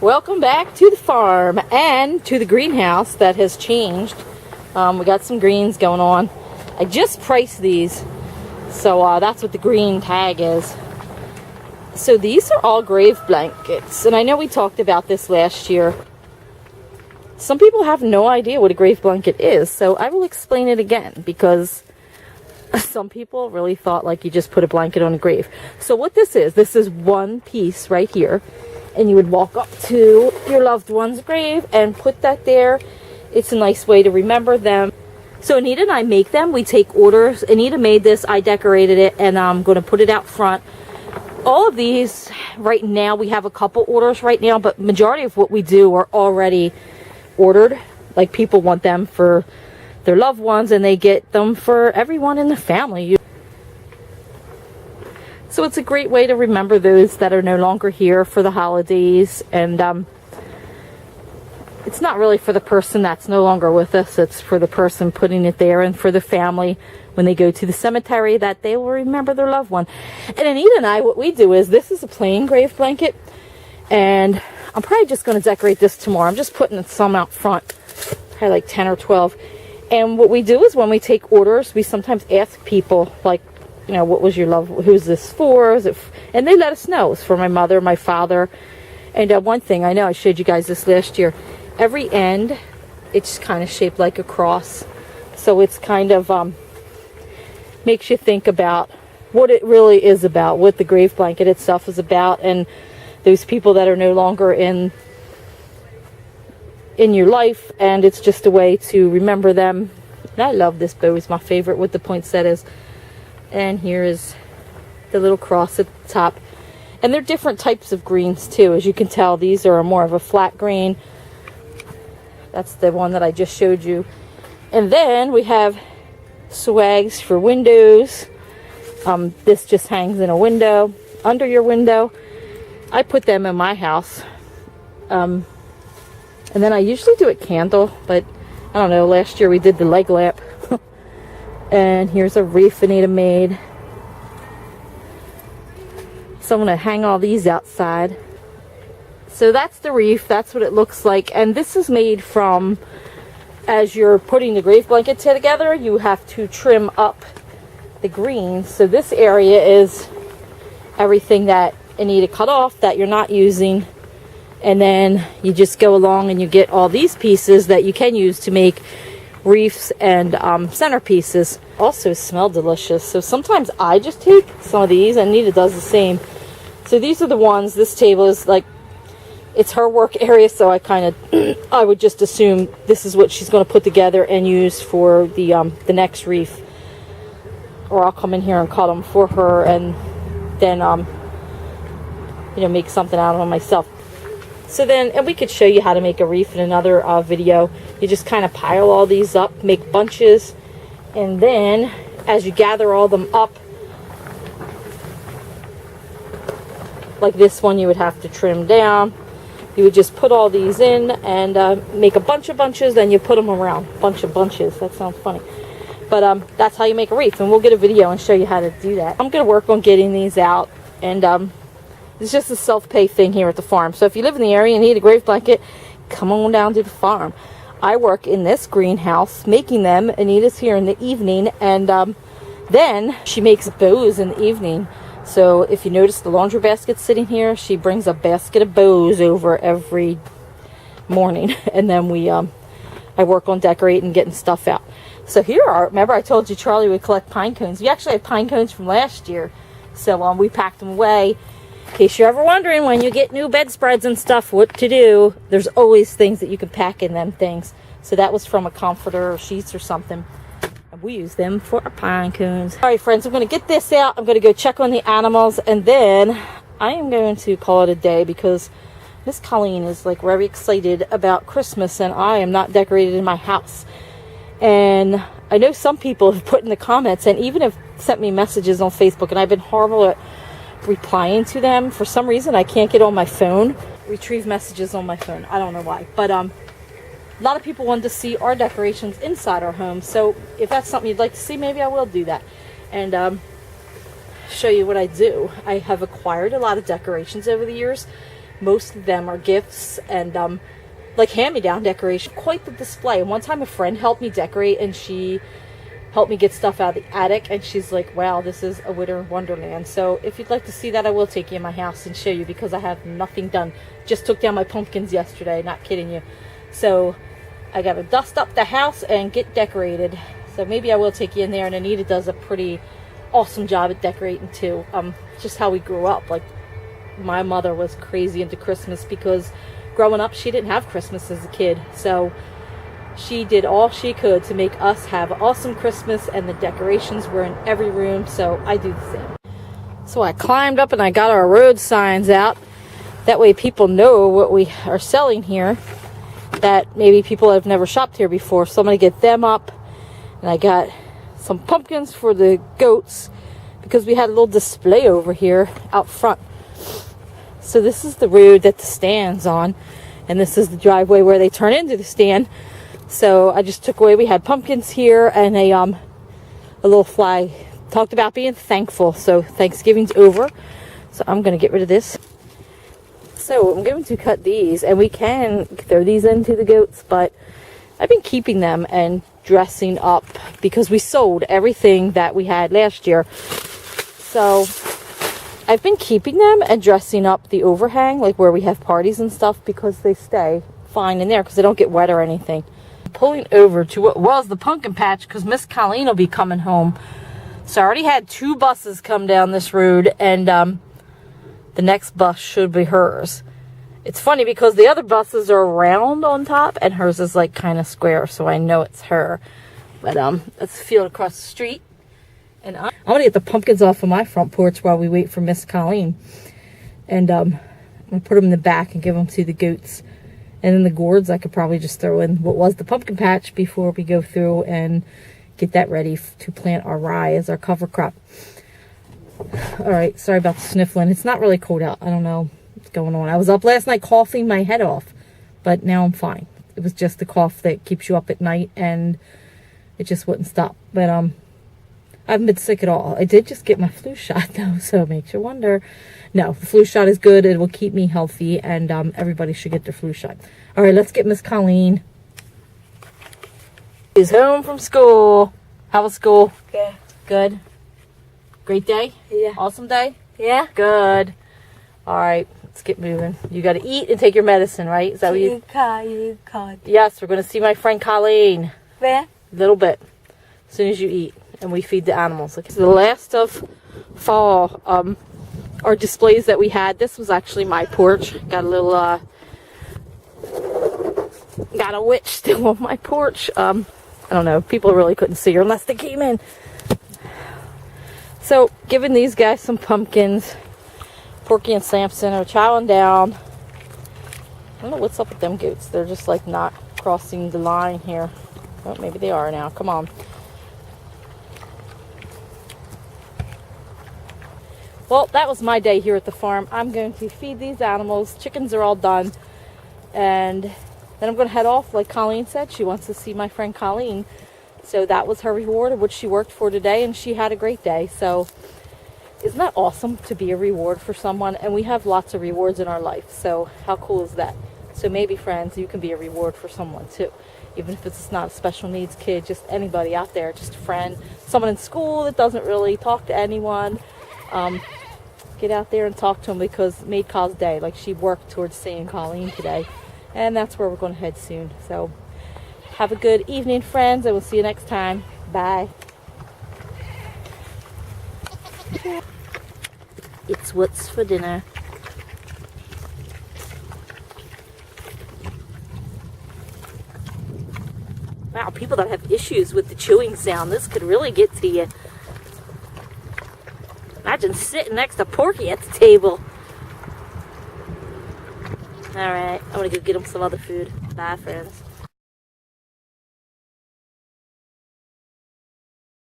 Welcome back to the farm and to the greenhouse that has changed. We got some greens going on. I just priced these, so that's what the green tag is. So these are all grave blankets, and I know we talked about this last year. Some people have no idea what a grave blanket is, so I will explain it again, because some people really thought like you just put a blanket on a grave. So what this is one piece right here, and you would walk up to your loved one's grave and put that there. It's a nice way to remember them. So Anita and I make them. We take orders. Anita made this, I decorated it, and I'm going to put it out front. All of these right now, we have a couple orders right now, but majority of what we do are already ordered. Like, people want them for their loved ones, and they get them for everyone in the family. So it's a great way to remember those that are no longer here for the holidays. And it's not really for the person that's no longer with us. It's for the person putting it there, and for the family when they go to the cemetery, that they will remember their loved one. And Anita and I, what we do is, this is a plain grave blanket, and I'm probably just going to decorate this tomorrow. I'm just putting some out front, probably like 10 or 12. And what we do is, when we take orders, we sometimes ask people, like, you know, what was your love, who's this for? Is it and they let us know. It's for my mother, my father. And one thing, I know I showed you guys this last year, every end, it's kind of shaped like a cross. So it's kind of makes you think about what it really is about, what the grave blanket itself is about, and those people that are no longer in your life, and it's just a way to remember them. And I love this bow. It's my favorite with the poinsettias. And here is the little cross at the top. And they're different types of greens too. As you can tell, these are more of a flat green. That's the one that I just showed you. And then we have swags for windows. This just hangs in a window, under your window. I put them in my house. And then I usually do a candle, but I don't know, last year we did the leg lamp. And here's a wreath Anita made. So I'm going to hang all these outside. So that's the wreath. That's what it looks like. And this is made from, as you're putting the grave blanket together, you have to trim up the greens. So this area is everything that Anita cut off that you're not using. And then you just go along and you get all these pieces that you can use to make wreaths and centerpieces. Also smell delicious. So sometimes I just take some of these, and Anita does the same. So these are the ones. This table is like, it's her work area, so I kind of I would just assume this is what she's going to put together and use for the next wreath. Or I'll come in here and cut them for her, and then you know, make something out of them myself. So then, and we could show you how to make a wreath in another video. You just kind of pile all these up, make bunches, and then as you gather all them up, like this one, you would have to trim down. You would just put all these in and make a bunch of bunches, then you put them around. Bunch of bunches. That sounds funny. But that's how you make a wreath, and we'll get a video and show you how to do that. I'm going to work on getting these out, and it's just a self-pay thing here at the farm. So if you live in the area and need a grave blanket, come on down to the farm. I work in this greenhouse making them. Anita's here in the evening, and then she makes bows in the evening. So if you notice the laundry basket sitting here, she brings a basket of bows over every morning. And then we I work on decorating and getting stuff out. So here are, remember I told you Charlie would collect pine cones. We actually had pine cones from last year. So we packed them away. In case you're ever wondering, when you get new bedspreads and stuff, what to do, there's always things that you can pack in them things. So that was from a comforter or sheets or something. And we use them for our pine cones. All right, friends, I'm going to get this out. I'm going to go check on the animals, and then I am going to call it a day, because Miss Colleen is like very excited about Christmas, and I am not decorated in my house. And I know some people have put in the comments and even have sent me messages on Facebook, and I've been horrible at replying to them. For some reason, I can't get on my phone, retrieve messages on my phone. I don't know why. But a lot of people wanted to see our decorations inside our home. So if that's something you'd like to see, maybe I will do that. And show you what I do. I have acquired a lot of decorations over the years. most of them are gifts and like hand-me-down decoration. Quite the display. And one time a friend helped me decorate, and she helped me get stuff out of the attic, and she's like, wow, this is a winter wonderland. So if you'd like to see that, I will take you in my house and show you, because I have nothing done. Just took down my pumpkins yesterday, not kidding you. So I gotta dust up the house and get decorated. So maybe I will take you in there. And Anita does a pretty awesome job at decorating too. Just how we grew up. Like, my mother was crazy into Christmas, because growing up she didn't have Christmas as a kid, so she did all she could to make us have an awesome Christmas, and the decorations were in every room, so I do the same. So I climbed up and I got our road signs out. That way people know what we are selling here, that maybe people have never shopped here before. So I'm going to get them up. And I got some pumpkins for the goats, because we had a little display over here out front. So this is the road that the stand's on, and this is the driveway where they turn into the stand. So I just took away, we had pumpkins here and a little flag. Talked about being thankful. So Thanksgiving's over, so I'm going to get rid of this. So I'm going to cut these, and we can throw these into the goats, but I've been keeping them and dressing up, because we sold everything that we had last year. So I've been keeping them and dressing up the overhang, like where we have parties and stuff, because they stay fine in there, because they don't get wet or anything. I'm pulling over to what was the pumpkin patch, because Miss Colleen will be coming home. So I already had 2 buses come down this road, and the next bus should be hers. It's funny because the other buses are round on top, and hers is like kind of square, so I know it's her. But that's the field across the street. And I'm gonna get the pumpkins off of my front porch while we wait for Miss Colleen. And I'm gonna put them in the back and give them to the goats. And then the gourds I could probably just throw in what was the pumpkin patch before we go through and get that ready to plant our rye as our cover crop. Alright, sorry about the sniffling. It's not really cold out. I don't know what's going on. I was up last night coughing my head off, but now I'm fine. It was just the cough that keeps you up at night, and it just wouldn't stop. But I haven't been sick at all. I did just get my flu shot though, so it makes you wonder. No, the flu shot is good. It will keep me healthy, and everybody should get their flu shot. Alright, let's get Miss Colleen. She's home from school. How was school? Yeah. Good? Great day? Yeah. Awesome day? Yeah. Good. Alright, let's get moving. You gotta eat and take your medicine, right? Is that what you... Yes, we're gonna see my friend Colleen. Where? A little bit. As soon as you eat. And we feed the animals. Okay. So the last of fall, our displays that we had, this was actually my porch. Got a little, got a witch still on my porch. I don't know, people really couldn't see her unless they came in. So, giving these guys some pumpkins. Porky and Samson are chowing down. I don't know what's up with them goats. They're just like not crossing the line here. Oh, maybe they are now. Come on. Well, that was my day here at the farm. I'm going to feed these animals. Chickens are all done. And then I'm going to head off. Like Colleen said, she wants to see my friend Colleen. So that was her reward of what she worked for today, and she had a great day. So isn't that awesome to be a reward for someone? And we have lots of rewards in our life. So how cool is that? So maybe, friends, you can be a reward for someone too. Even if it's not a special needs kid, just anybody out there, just a friend, someone in school that doesn't really talk to anyone. Get out there and talk to them, because made Call's day. Like, she worked towards seeing Colleen today, and that's where we're going to head soon. So have a good evening, friends, and we'll see you next time. Bye. It's what's for dinner. Wow, people that have issues with the chewing sound, this could really get to you. Imagine sitting next to Porky at the table. Alright, I'm gonna go get him some other food. Bye, friends.